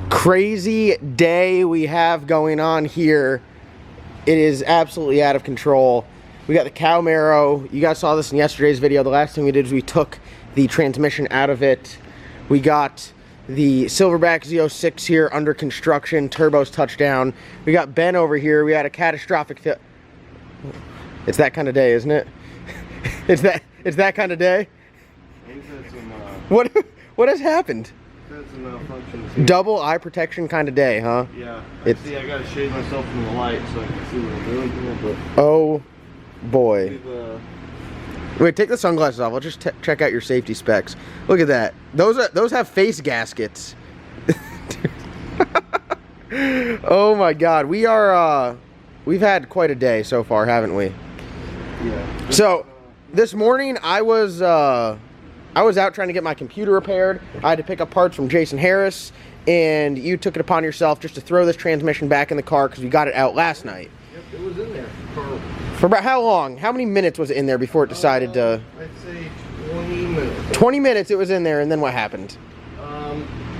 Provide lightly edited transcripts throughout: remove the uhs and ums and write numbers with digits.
Crazy day we have going on here. It is absolutely out of control. We got the Cowmaro. You guys saw this in yesterday's video. The last thing we did is we took the transmission out of it. We got the Silverback Z06 here under construction. Turbo's touchdown. We got Ben over here. We had a catastrophic It's that kind of day, isn't it? It's that kind of day. What has happened? Double eye protection kind of day, huh? Yeah. I gotta shade myself from the light so I can see what I'm doing here, but oh boy. Wait, take the sunglasses off. Let's just check out your safety specs. Look at that. Those have face gaskets. Oh my god. We've had quite a day so far, haven't we? Yeah. So this morning I was out trying to get my computer repaired. I had to pick up parts from Jason Harris, and you took it upon yourself just to throw this transmission back in the car because we got it out last night. Yep, it was in there. For about how long? How many minutes was it in there before it decided to... I'd say 20 minutes. 20 minutes it was in there, and then what happened?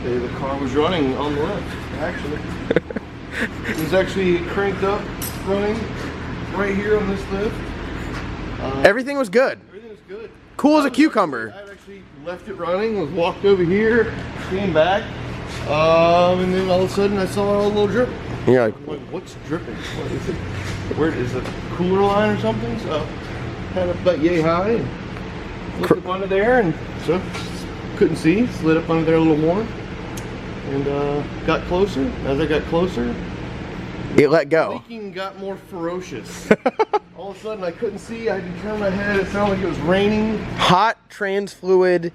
The car was running on the left, actually. It was actually cranked up, running right here on this lift. Everything was good. Everything was good. Cool as a cucumber. I actually left it running, was walked over here, came back, and then all of a sudden I saw a little drip. You're like, I'm like, what's dripping? What is it? Where is it? Cooler line or something? So had it about yay high and looked up under there, and so couldn't see. Slid up under there a little more, and got closer. As I got closer, it let go. Leaking got more ferocious. All of a sudden I couldn't see. I had to turn my head. It sounded like it was raining. Hot trans fluid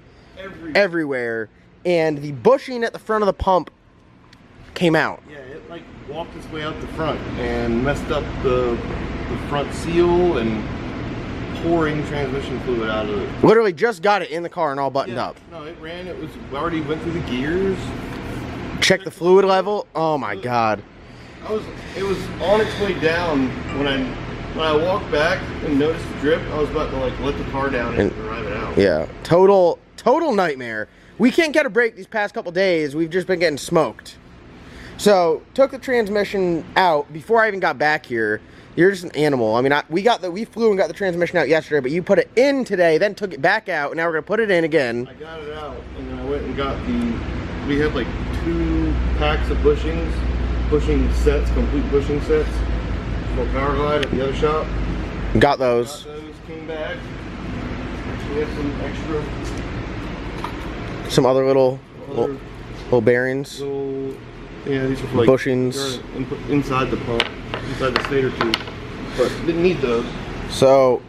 everywhere, and the bushing at the front of the pump came out. Yeah, it like walked its way out the front and messed up the front seal and pouring transmission fluid out of it. Literally just got it in the car and all buttoned up. No, it ran. It was already went through the gears. Check the fluid level. Oh my god. It was on its way down when I walked back and noticed the drip. I was about to like let the car down and drive it out. Yeah, total nightmare. We can't get a break these past couple days. We've just been getting smoked. So took the transmission out before I even got back here. You're just an animal. I mean, we flew and got the transmission out yesterday, but you put it in today, then took it back out, and now we're gonna put it in again. I got it out, and then I went and got we had like 2 packs of bushings, complete bushing sets for Power Glide at the other shop. Got those. Came back. We had some extra. Some other little bearings. Yeah, these are like bushings inside the pump, inside the stator tube, but didn't need those. So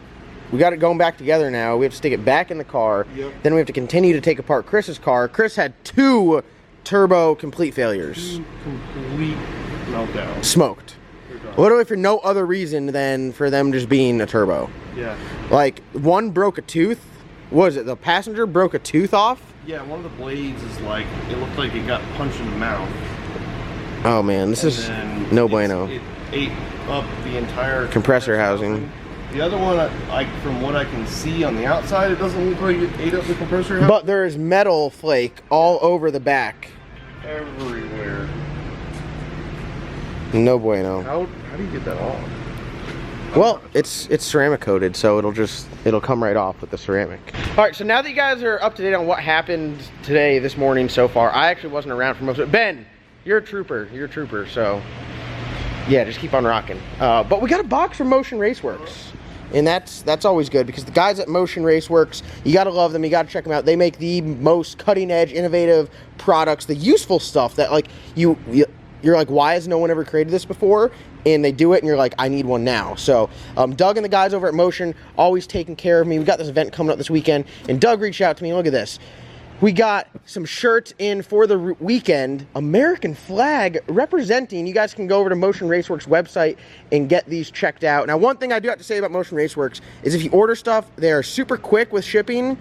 we got it going back together now. We have to stick it back in the car. Yep. Then we have to continue to take apart Chris's car. Chris had 2 turbo complete failures. 2 complete meltdowns. Smoked. Literally for no other reason than for them just being a turbo. Yeah. Like one broke a tooth. What was it? The passenger broke a tooth off? Yeah, one of the blades is like, it looked like it got punched in the mouth. Oh man, this is no bueno. It ate up the entire compressor housing. The other one, from what I can see on the outside, it doesn't look like it ate up the compressor housing. But there is metal flake all over the back. Everywhere. No bueno. How do you get that off? Well, it's ceramic coated, so it'll come right off with the ceramic. All right, so now that you guys are up to date on what happened this morning so far, I actually wasn't around for most of it. Ben, you're a trooper. You're a trooper, so yeah, just keep on rocking. But we got a box from Motion Raceworks, and that's always good because the guys at Motion Raceworks, you gotta love them. You gotta check them out. They make the most cutting-edge, innovative products, the useful stuff that like you're like, why has no one ever created this before? And they do it, and you're like, I need one now. So Doug and the guys over at Motion always taking care of me. We got this event coming up this weekend, and Doug reached out to me. Look at this. We got some shirts in for the weekend, American flag representing. You guys can go over to Motion Raceworks website and get these checked out. Now, one thing I do have to say about Motion Raceworks is if you order stuff, they are super quick with shipping,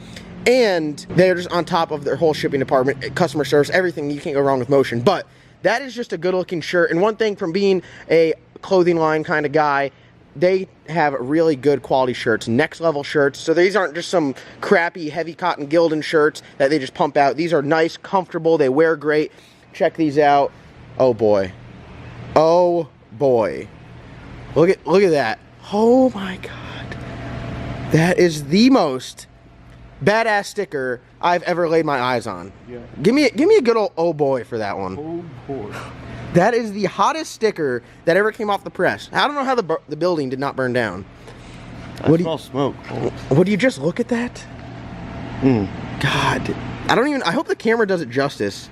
and they're just on top of their whole shipping department, customer service, everything. You can't go wrong with Motion. But that is just a good looking shirt. And one thing from being a clothing line kind of guy, they have really good quality shirts, next level shirts. So these aren't just some crappy heavy cotton Gildan shirts that they just pump out. These are nice, comfortable, they wear great. check these out. Oh boy. Oh boy. Look at that. Oh my God. That is the most badass sticker I've ever laid my eyes on. Yeah. Give me a good old oh boy for that one. Oh boy. That is the hottest sticker that ever came off the press. I don't know how the building did not burn down. I smell smoke. Would you just look at that? God. I hope the camera does it justice.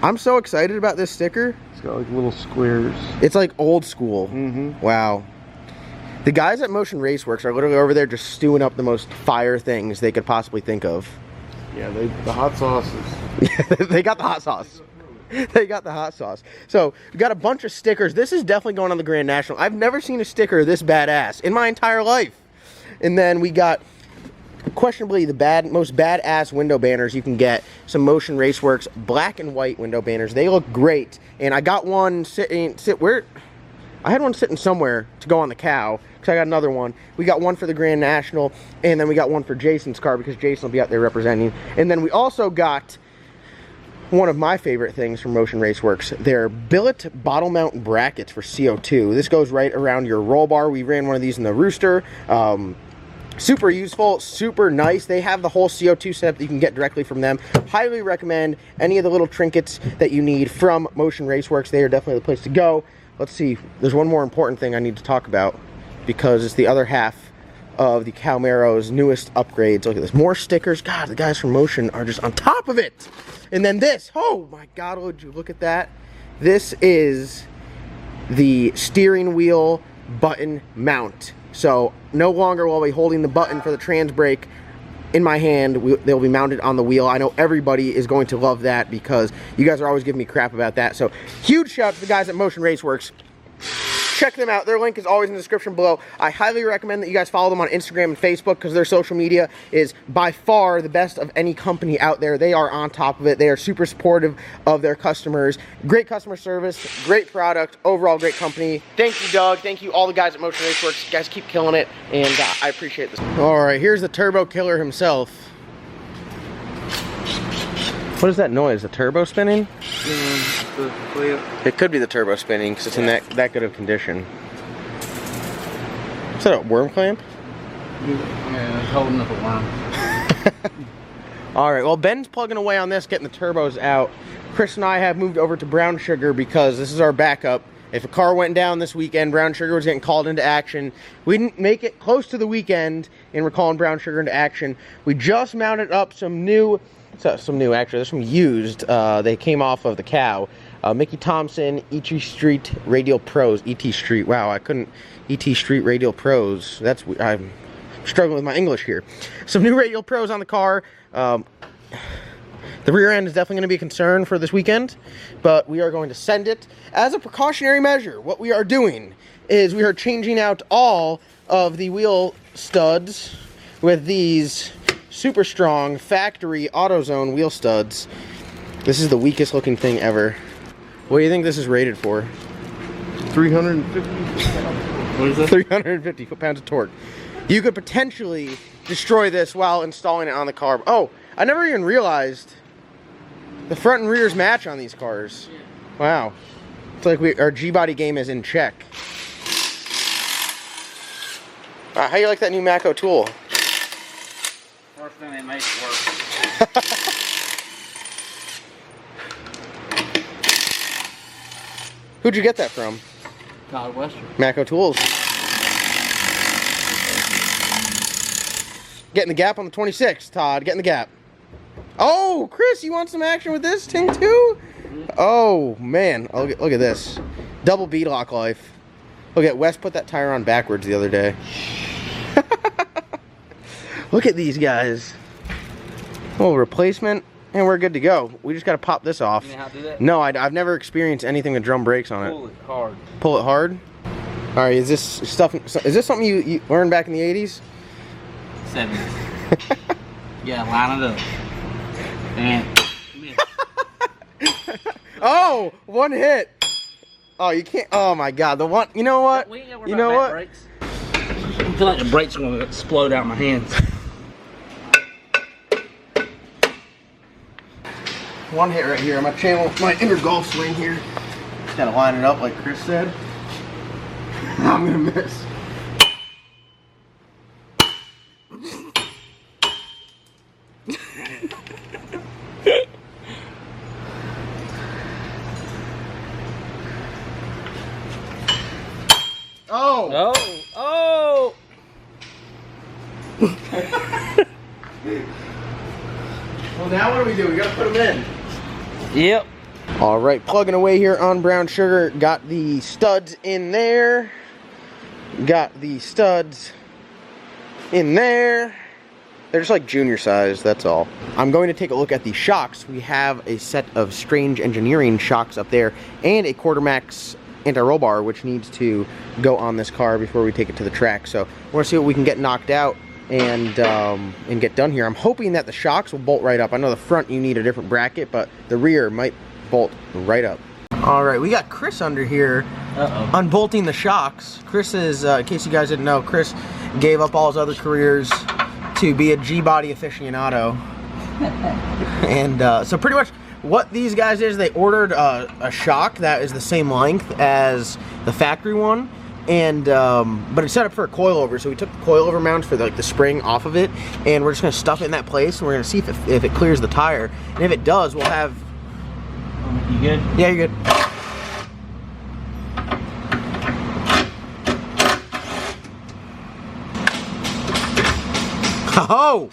I'm so excited about this sticker. It's got like little squares. It's like old school. Mm-hmm. Wow. The guys at Motion Raceworks are literally over there just stewing up the most fire things they could possibly think of. Yeah, the hot sauce is... They got the hot sauce. They got the hot sauce. So, we got a bunch of stickers. This is definitely going on the Grand National. I've never seen a sticker this badass in my entire life. And then we got, questionably, the most badass window banners you can get. Some Motion Raceworks black and white window banners. They look great. And I got one I had one sitting somewhere to go on the cow, because I got another one. We got one for the Grand National, and then we got one for Jason's car, because Jason will be out there representing. And then we also got one of my favorite things from Motion Raceworks. They're billet bottle mount brackets for CO2. This goes right around your roll bar. We ran one of these in the Rooster. Super useful, super nice. They have the whole CO2 setup that you can get directly from them. Highly recommend any of the little trinkets that you need from Motion Raceworks. They are definitely the place to go. Let's see, there's one more important thing I need to talk about, because it's the other half of the Cowmaro's newest upgrades. Look at this, more stickers. God, the guys from Motion are just on top of it. And then this, oh my God, would you look at that? This is the steering wheel button mount. So no longer will I be holding the button for the trans brake in my hand. They'll be mounted on the wheel. I know everybody is going to love that, because you guys are always giving me crap about that. So huge shout out to the guys at Motion Raceworks. Check them out. Their link is always in the description below. I highly recommend that you guys follow them on Instagram and Facebook, because their social media is by far the best of any company out there. They are on top of it. They are super supportive of their customers. Great customer service, great product, overall great company. Thank you, Doug. Thank you, all the guys at Motion Raceworks. You guys keep killing it, and I appreciate this. All right, here's the turbo killer himself. What is that noise? The turbo spinning? It could be the turbo spinning, because it's in that good of condition. Is that a worm clamp? Yeah, it's holding up a worm. Alright, well, Ben's plugging away on this, getting the turbos out. Chris and I have moved over to Brown Sugar, because this is our backup. If a car went down this weekend, Brown Sugar was getting called into action. We didn't make it close to the weekend, and we're calling Brown Sugar into action. We just mounted up some new, actually, there's some used. They came off of the cow. Mickey Thompson, E.T. Street Radial Pros. E.T. Street, wow, I couldn't. E.T. Street Radial Pros. I'm struggling with my English here. Some new Radial Pros on the car. The rear end is definitely going to be a concern for this weekend, but we are going to send it. As a precautionary measure, what we are doing is we are changing out all of the wheel studs with these super strong factory AutoZone wheel studs. This is the weakest looking thing ever. What do you think this is rated for? 350. What is that? 350 pounds of torque. You could potentially destroy this while installing it on the car. Oh, I never even realized the front and rears match on these cars. Wow. It's like our G-body game is in check. How you like that new Mako tool? First thing they make work. Who'd you get that from? Todd Western. Mako Tools. Getting the gap on the 26, Todd. Getting the gap. Oh, Chris, you want some action with this thing too? Oh, man. Oh, look at this. Double beadlock life. Look at Wes put that tire on backwards the other day. Look at these guys. Oh, replacement. And we're good to go. We just got to pop this off. You know how to do that? No, I've never experienced anything with drum brakes on it. Pull it hard. Pull it hard? All right, is this something you learned back in the 80s? 70s. Yeah, line it up. And oh, one hit. Oh, you can't. Oh my God, the one. You know what? You know what? Brakes. I feel like the brakes are going to explode out of my hands. one hit right here. I'm gonna channel my inner golf swing here. Just gotta line it up like Chris said. I'm gonna miss. Oh! Oh! Well, now what do we do? We gotta put them in. Yep. All right, plugging away here on brown sugar. Got the studs in there. Got the studs in there. They're just like junior size, that's all. I'm going to take a look at the shocks. We have a set of Strange Engineering shocks up there and a Quartermax anti-roll bar, which needs to go on this car before we take it to the track. So we're gonna see what we can get knocked out and get done here. I'm hoping that the shocks will bolt right up. I know the front you need a different bracket, but the rear might bolt right up. All right, we got Chris under here unbolting the shocks. Chris is, in case you guys didn't know, Chris gave up all his other careers to be a G-body aficionado. And so pretty much what these guys did is they ordered a shock that is the same length as the factory one, and but it's set up for a coilover. So we took the coilover mounts for the spring off of it, and we're just gonna stuff it in that place, and we're gonna see if it clears the tire. And if it does, we'll have. You good? Yeah, you're good. Oh,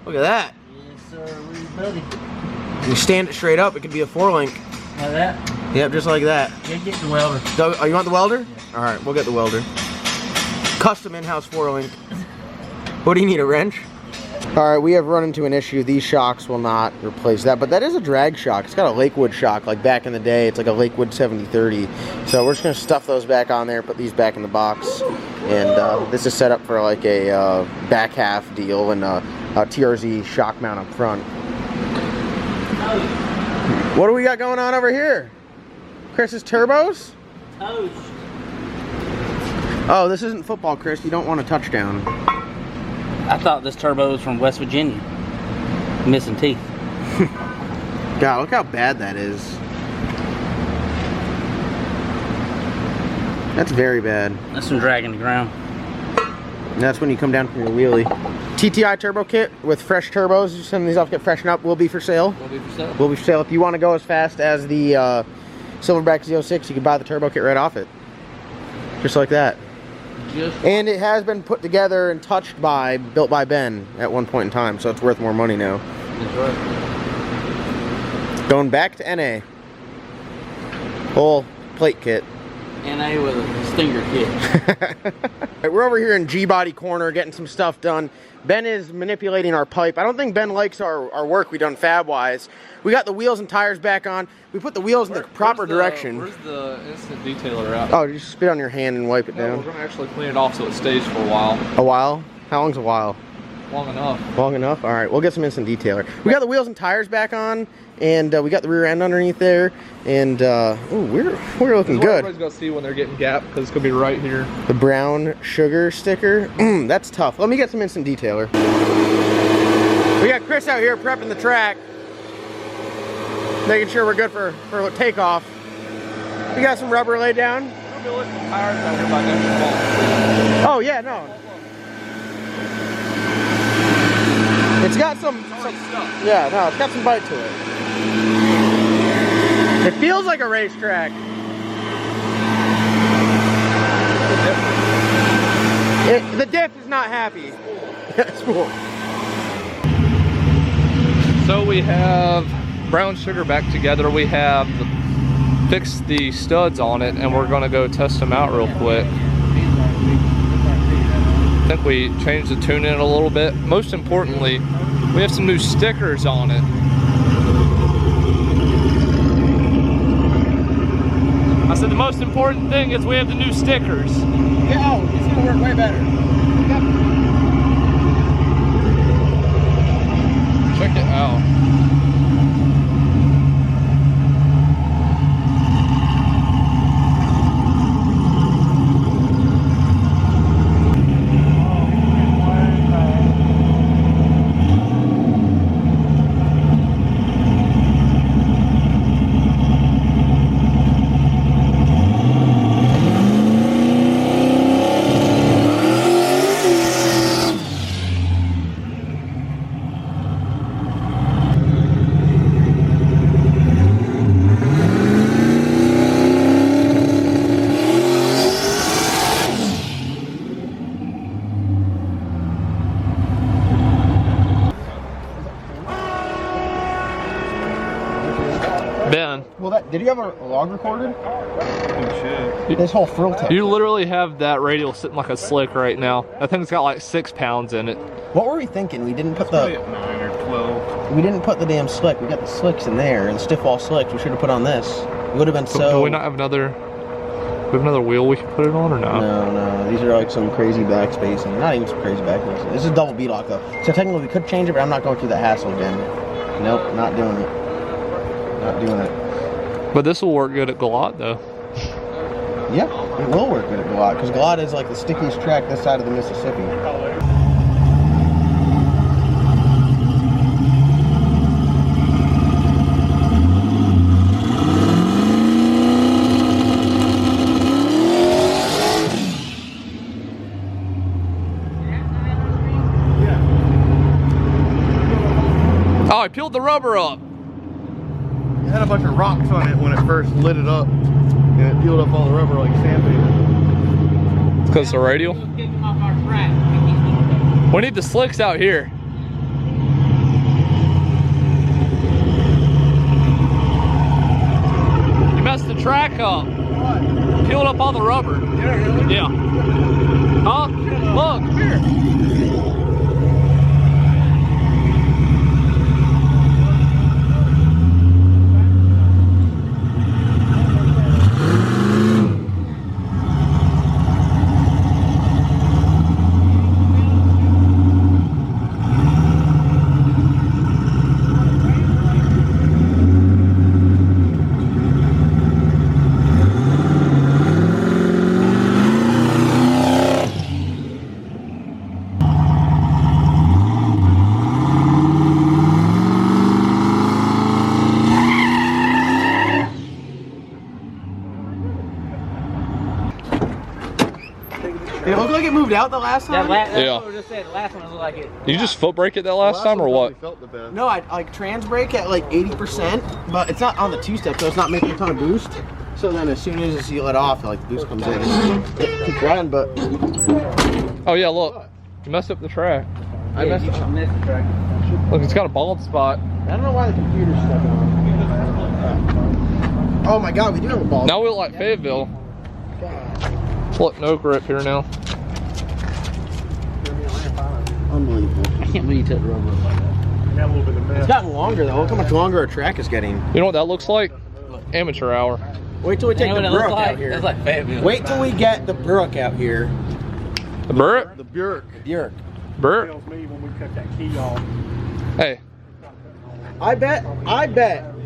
look at that. Yes, sir. Where's buddy? You stand it straight up, it could be a 4-link. Like that? Yep, just like that. Yeah, get the welder. Oh, you want the welder? Yeah. All right, we'll get the welder. Custom in-house 4-link. What do you need, a wrench? All right, we have run into an issue. These shocks will not replace that, but that is a drag shock. It's got a Lakewood shock, like back in the day. It's like a Lakewood 7030. So we're just gonna stuff those back on there, put these back in the box. And this is set up for like a back half deal and a TRZ shock mount up front. What do we got going on over here? Chris's turbos? Toes. Oh, this isn't football, Chris. You don't want a touchdown. I thought this turbo was from West Virginia. Missing teeth. God, look how bad that is. That's very bad. That's some dragging the ground. And that's when you come down from your wheelie. TTI turbo kit with fresh turbos. You send these off, get freshened up. Will be for sale. Will be for sale. Will be for sale. If you want to go as fast as the Silverback Z06, you can buy the turbo kit right off it. Just like that. And it has been put together and built by Ben at one point in time, so it's worth more money now. That's right. Going back to NA. Whole plate kit. NA with a stinger kit. Right, we're over here in G-body corner getting some stuff done. Ben is manipulating our pipe. I don't think Ben likes our work we done fab-wise. We got the wheels and tires back on. We put the wheels in the proper direction. Where's the instant detailer at? Oh, you just spit on your hand and wipe it No, down. we're going to actually clean it off so it stays for a while. A while? How long's a while? Long enough. Long enough? All right, we'll get some instant detailer. We got the wheels and tires back on, and we got the rear end underneath there, and ooh, we're looking good. Everybody's going to see when they're getting gap because it's going to be right here. The brown sugar sticker, that's tough. Let me get some instant detailer. We got Chris out here prepping the track, making sure we're good for takeoff. We got some rubber laid down. There'll be a list of tires out here by next fall. Oh yeah, no. It's got some yeah, no, it's got some bite to it. It feels like a racetrack. The diff is not happy. Spool. So we have brown sugar back together. We have fixed the studs on it, and we're going to go test them out real quick. I think we changed the tune in a little bit. Most importantly, we have some new stickers on it. I said the most important thing is we have the new stickers. Yeah, oh, it's gonna work way better. Check it out. Well, did you have a log recorded? Shit. This whole frill tip. You literally have that radial sitting like a slick right now. That thing's got like 6 pounds in it. What were we thinking? We didn't put Probably at 9 or 12. We didn't put the damn slick. We got the slicks in there, and the stiff wall slicks. We should have put on this. It would have been so. Do we not have another? We have another wheel we can put it on or no? No. These are like some crazy back spacing. Not even some crazy back spacing. This is double B-lock though. So technically we could change it, but I'm not going through the hassle again. Nope, not doing it. Not doing it. But this will work good at Galot though. Yeah, it will work good at Galot, because Galot is like the stickiest track this side of the Mississippi. Oh, I peeled the rubber up. It had a bunch of rocks on it when it first lit it up, and it peeled up all the rubber like sandpaper. It's because the radial. We need the slicks out here. You messed the track up. What? Peeled up all the rubber. Yeah, really? Yeah. Huh? Look, come here. It looked like it moved out the last time. That's Yeah. what I just said. The last one looked like it. Did you just foot brake it that last time or what? Felt the best. No, I like trans brake at like 80%, but it's not on the 2-step, so it's not making a ton of boost. So then as soon as you let off, like the boost comes in. Keep riding, but Oh yeah, look. You messed up the track. I messed up. missed the track. Look, it's got a bald spot. I don't know why the computer's stuck on. Oh my god, we do have a ball. Now we look like Fayetteville. Look, no grip here now. Unbelievable. I can't believe you took the rubber up like that. Got a little bit of It's mess. gotten longer though. Look how much longer our track is getting. You know what that looks like? Amateur hour. Wait till we take You know the what it looks Brook like? out here. It's like Fayetteville. Wait till we get the Brook out here. The Burt? The Bjork. Bjork. Burt? Tells me when we cut that key off. Hey. I bet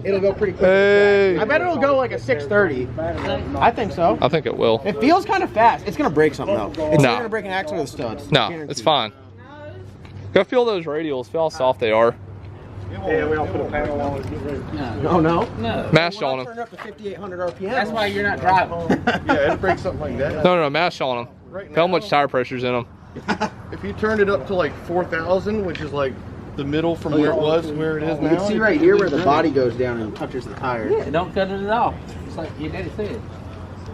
it'll go pretty quick. Hey. I bet it'll go like a 630. I think so. I think it will. It feels kind of fast. It's gonna break something though. It's No. not gonna break an axle with studs. No, Guaranteed. it's fine. Go feel those radials. Feel how soft they are. Yeah, we all put a panel on it. Get ready. Oh no. No. Mash We're on not them. turning up to 5,800 RPM. That's why you're not driving. Yeah, it'll break something like that. No, mash on them. Right Feel how now, much tire pressure's in them. if you turned it up to like 4,000, which is like the middle from where it was to where it is now. You can see right here where the body goes down and touches the tire. Yeah, don't cut it at all. It's like your daddy said.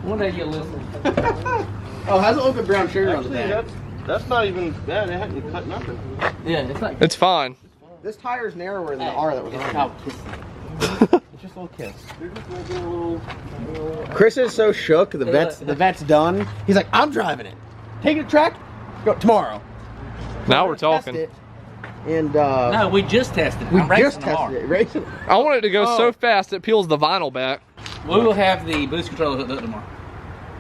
One day you'll listen. Oh, how's it look with brown sugar on the Actually, back? that's not even bad. It hadn't cut nothing. Yeah, it's like It's fine. This tire is narrower than the R that was it's on called it. kissing. It's just a little kiss. Chris is so shook. The vet's done. He's like, I'm driving it. Take it to track. Go tomorrow. Now we're Test talking. it. And No, we just tested it. we I'm racing just tomorrow. tested it. Racing. I want it to go Oh. so fast it peels the vinyl back. We will have the boost controller hooked up tomorrow.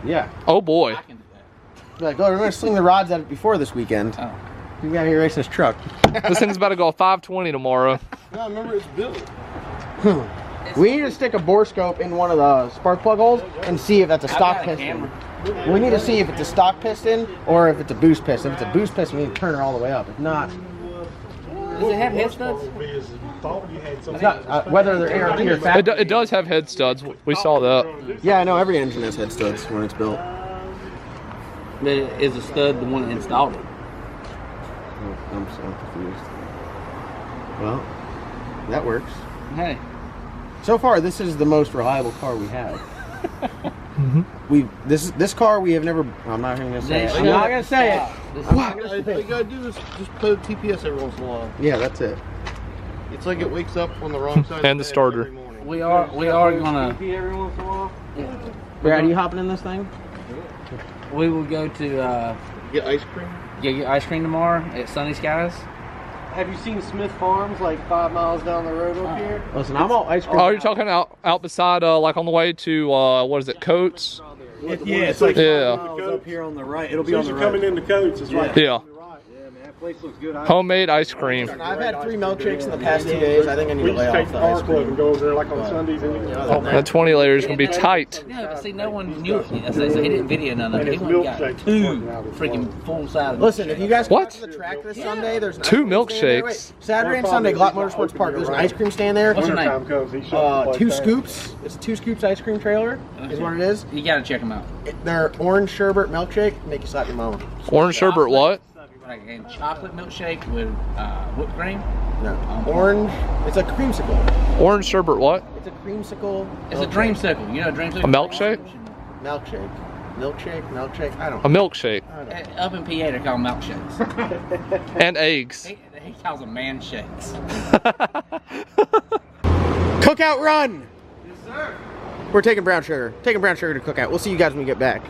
Yeah. Oh boy. I can do that. Be like, oh, we're gonna sling the rods at it before this weekend. Oh. We got here racing this truck. This thing's about to go 520 tomorrow. No, remember it's built. We need to stick a bore scope in one of the spark plug holes and see if that's a I've stock got a piston. camera. We need to see if it's a stock piston or if it's a boost piston. If it's a boost piston, we need to turn it all the way up. If not, Does it have head studs? it's not whether they're ART or fat. It does have head studs. We saw that. Yeah, I know every engine has head studs when it's built. But is a stud the one that installed it? I'm so confused. Well, that works. Hey. So far, this is the most reliable car we have. This car we have never. I'm not even gonna say it. I'm not gonna say it. This All you gotta do is just put a TPS every once in a while. Yeah, that's it. It's like it wakes up on the wrong side. And of the bed starter. every morning. We are gonna. Every once in a while. Brad, are you hopping in this thing? We will go to Get ice cream. get ice cream tomorrow at Sunny Skies. Have you seen Smith Farms like 5 miles down the road up here? Listen, I'm all ice cream. Oh, you're talking out beside, like on the way to, what is it, Coates? It's like Yeah. 5 miles up here on the right. It'll be As on soon the as you're right. coming into Coates, it's right. Yeah. Yeah, man, that place looks good. Homemade ice cream. I've had 3 milkshakes in the past 2 days. I think I need We to lay used to off take the the car ice club cream. and go over there like on Sundays. And That 20 layer is going to be tight. No, but see, no one knew it. So he didn't video none of it. And He it's went and got milkshakes. 2 freaking full-size. Listen, if you guys come What? out to the track this Sunday, there's an 2 ice cream stand there. milkshakes. Wait, Saturday and Sunday, Glock Motorsports Park. There's an ice cream stand there. What's your name? Wintertime comes, he shuts the place 2 down. scoops. It's a 2 scoops ice cream trailer. Is what it is. You gotta check them out. They're orange sherbet milkshake. Make you slap your mama. Orange sherbet what? Like a chocolate milkshake with whipped cream. No, orange. It's a creamsicle. Orange sherbet what? It's a creamsicle. It's a dreamsicle. You know, a dreamsicle. A milkshake? Milkshake. Milkshake. I don't A know. milkshake. Up in PA, they call them milkshakes. And eggs. He calls them man shakes. Cookout run. Yes, sir. We're taking brown sugar. Taking brown sugar to cookout. We'll see you guys when we get back.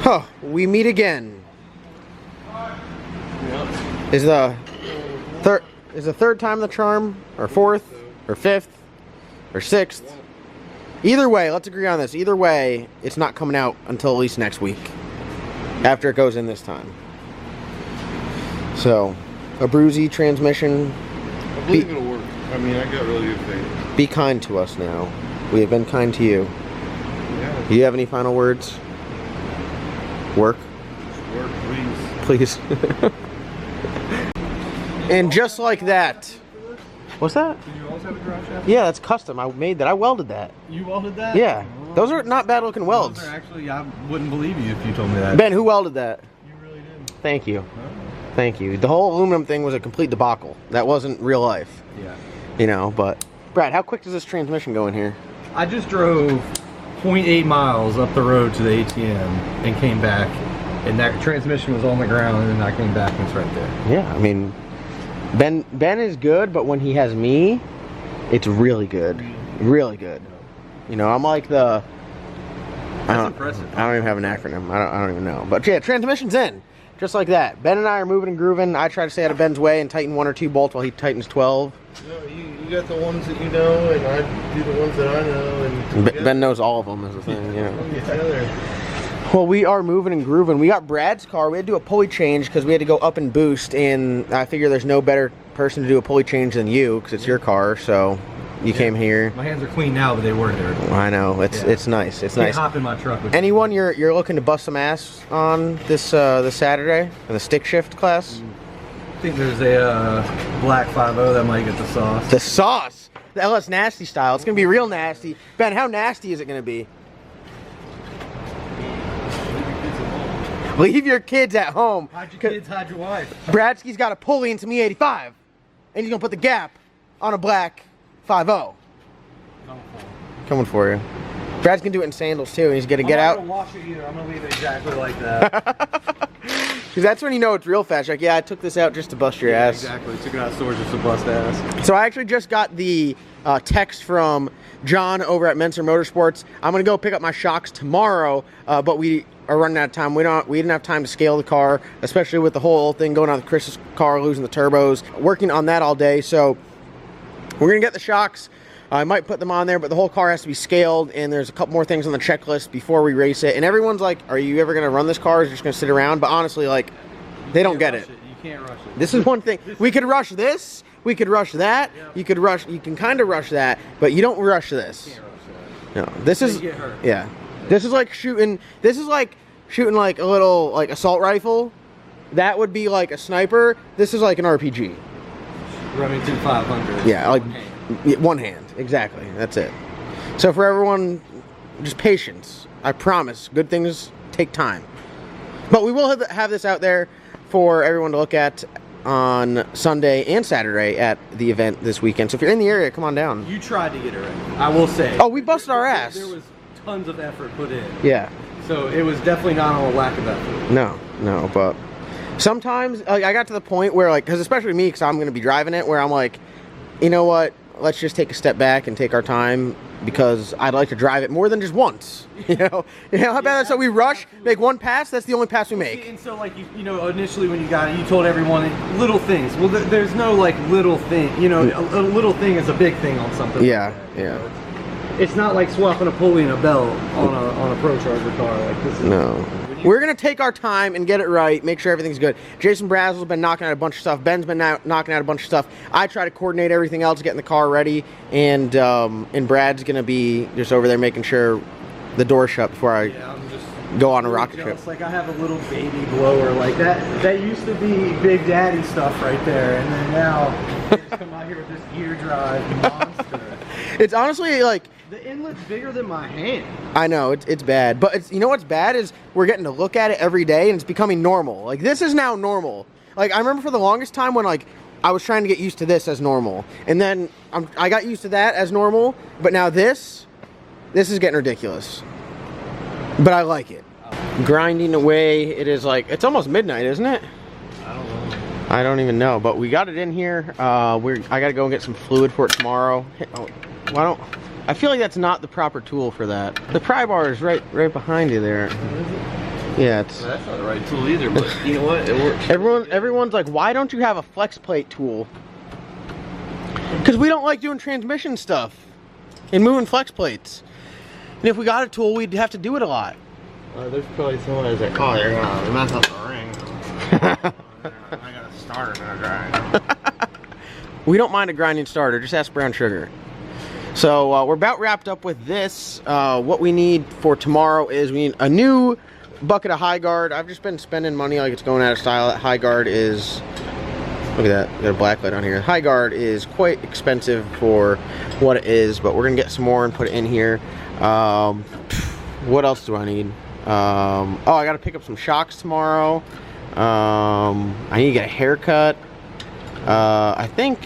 Huh. We meet again. Is the third time the charm, or 4th, or 5th, or 6th? Either way, let's agree on this. Either way, it's not coming out until at least next week, after it goes in this time. So, a Bruzy transmission. I believe it'll work. I mean, I got really good faith. Be kind to us now. We have been kind to you. Yeah. Do you have any final words? Work, Work, please. please. And just like that. What's that? Did you always have a drive shaft? Yeah, that's custom. I made that. I welded that. You welded that? Yeah. Those are not bad looking welds. Those are actually, I wouldn't believe you if you told me that. Ben, who welded that? You really did. Thank you. Thank you. The whole aluminum thing was a complete debacle. That wasn't real life. Yeah. You know, but Brad, how quick does this transmission go in here? I just drove 0.8 miles up the road to the ATM and came back, and that transmission was on the ground, and then I came back and it's right there. Yeah, I mean, Ben is good, but when he has me, it's really good. Really good. You know, I'm like the... That's impressive. I don't even have an acronym. I don't even know. But yeah, transmission's in. Just like that. Ben and I are moving and grooving. I try to stay out of Ben's way and tighten 1 or 2 bolts while he tightens 12. No, you got the ones that you know, and I do the ones that I know. And Ben knows all of them is the thing, you know. together. Well, we are moving and grooving. We got Brad's car. We had to do a pulley change because we had to go up and boost, and I figure there's no better person to do a pulley change than you because it's your car, so you came here. My hands are clean now, but they weren't there. I know. It's nice. It's Can't nice. hop in my truck with Anyone you're looking to bust some ass on this Saturday in the stick shift class? I think there's a black 5.0 that might get the sauce. The sauce, the LS Nasty style. It's gonna be real nasty. Ben, how nasty is it gonna be? Leave your kids at home. Hide your kids, hide your wife. Bradsky's got a pulley into me 85, and he's gonna put the gap on a black 5.0. Coming for you. Brad's gonna do it in sandals too, and he's gonna get I'm out. not gonna wash it either. I'm gonna leave it exactly like that. Because that's when you know it's real fast. Like, yeah, I took this out just to bust your ass. Exactly. Took it out of storage just to bust ass. So I actually just got the text from John over at Menser Motorsports. I'm gonna go pick up my shocks tomorrow, but we are running out of time. We didn't have time to scale the car, especially with the whole thing going on with Chris's car, losing the turbos. Working on that all day, so we're gonna get the shocks. I might put them on there, but the whole car has to be scaled, and there's a couple more things on the checklist before we race it. And everyone's like, are you ever gonna run this car, or is it just gonna sit around? But honestly, like, they don't get it. You can't rush it. This is one thing. We could rush this. We could rush that. You can kind of rush that, but you don't rush this. No, this is, You get hurt. yeah. This is like shooting like a little, like, assault rifle. That would be like a sniper. This is like an RPG. Remington 500. Yeah, like one hand. Exactly. That's it. So for everyone, just patience. I promise. Good things take time. But we will have this out there for everyone to look at on Sunday and Saturday at the event this weekend. So if you're in the area, come on down. You tried to get it ready. I will say. Oh, we busted our ass. There was tons of effort put in. Yeah. So it was definitely not on a lack of effort. No, but sometimes, like, I got to the point where, like, because especially me, because I'm going to be driving it, where I'm like, you know what, let's just take a step back and take our time because I'd like to drive it more than just once. You know how bad that's so we rush, make one pass. That's the only pass we make. And so, like, you know, initially when you got it, you told everyone little things. Well, there's no like little thing. You know, a little thing is a big thing on something. Yeah, like that, yeah. You know? It's not like swapping a pulley and a belt on a Pro Charger car. Like this is, No. We're going to take our time and get it right, make sure everything's good. Jason Brazel's been knocking out a bunch of stuff. Ben's been knocking out a bunch of stuff. I try to coordinate everything else, getting the car ready, and Brad's going to be just over there making sure the door's shut before I go on a rocket trip. It's like I have a little baby blower like that. That used to be Big Daddy stuff right there, and then now they just come out here with this gear drive monster. It's honestly like... The inlet's bigger than my hand. I know, it's bad. But it's, you know what's bad is we're getting to look at it every day and it's becoming normal. Like, this is now normal. Like, I remember for the longest time when, like, I was trying to get used to this as normal. And then I got used to that as normal. But now this is getting ridiculous. But I like it. Grinding away, it is like, it's almost midnight, isn't it? I don't know. I don't even know. But we got it in here. I got to go and get some fluid for it tomorrow. Oh, why don't... I feel like that's not the proper tool for that. The pry bar is right behind you there. Yeah, it's... That's not the right tool either, but you know what? It works. Everyone's like, why don't you have a flex plate tool? Because we don't like doing transmission stuff and moving flex plates. And if we got a tool, we'd have to do it a lot. There's probably someone who's like, oh, you're gonna mess up the ring. I got a starter and a grind. We don't mind a grinding starter, just ask Brown Sugar. So we're about wrapped up with this. What we need for tomorrow is we need a new bucket of high guard. I've just been spending money like it's going out of style. That high guard is, look at that, got a black light on here. High guard is quite expensive for what it is, but we're gonna get some more and put it in here. What else do I need? Oh, I gotta pick up some shocks tomorrow. I need to get a haircut. I think,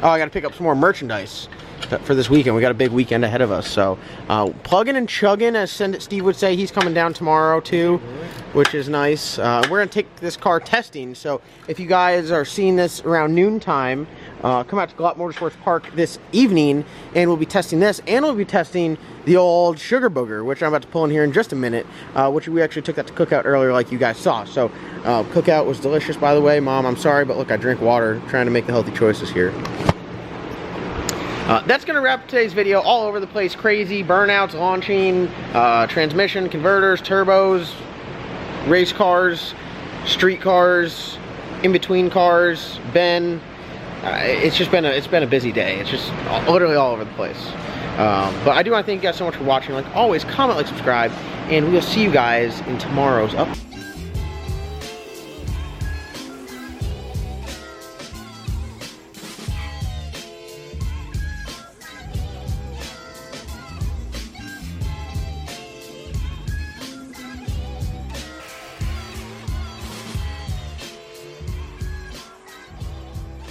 oh, I gotta pick up some more merchandise for this weekend. We got a big weekend ahead of us, so plugging and chugging, as Steve would say. He's coming down tomorrow too, which is nice. We're gonna take this car testing, so if you guys are seeing this around noontime, come out to Glot Motorsports Park this evening and we'll be testing this, and we'll be testing the old Sugar Booger, which I'm about to pull in here in just a minute, which we actually took that to Cookout earlier like you guys saw. So Cookout was delicious, by the way. Mom, I'm sorry, but look, I drink water, trying to make the healthy choices here. That's going to wrap today's video. All over the place, crazy, burnouts, launching, transmission, converters, turbos, race cars, street cars, in-between cars, Ben. It's been a busy day. It's just literally all over the place. But I do want to thank you guys so much for watching. Like always, comment, like, subscribe, and we'll see you guys in tomorrow's up.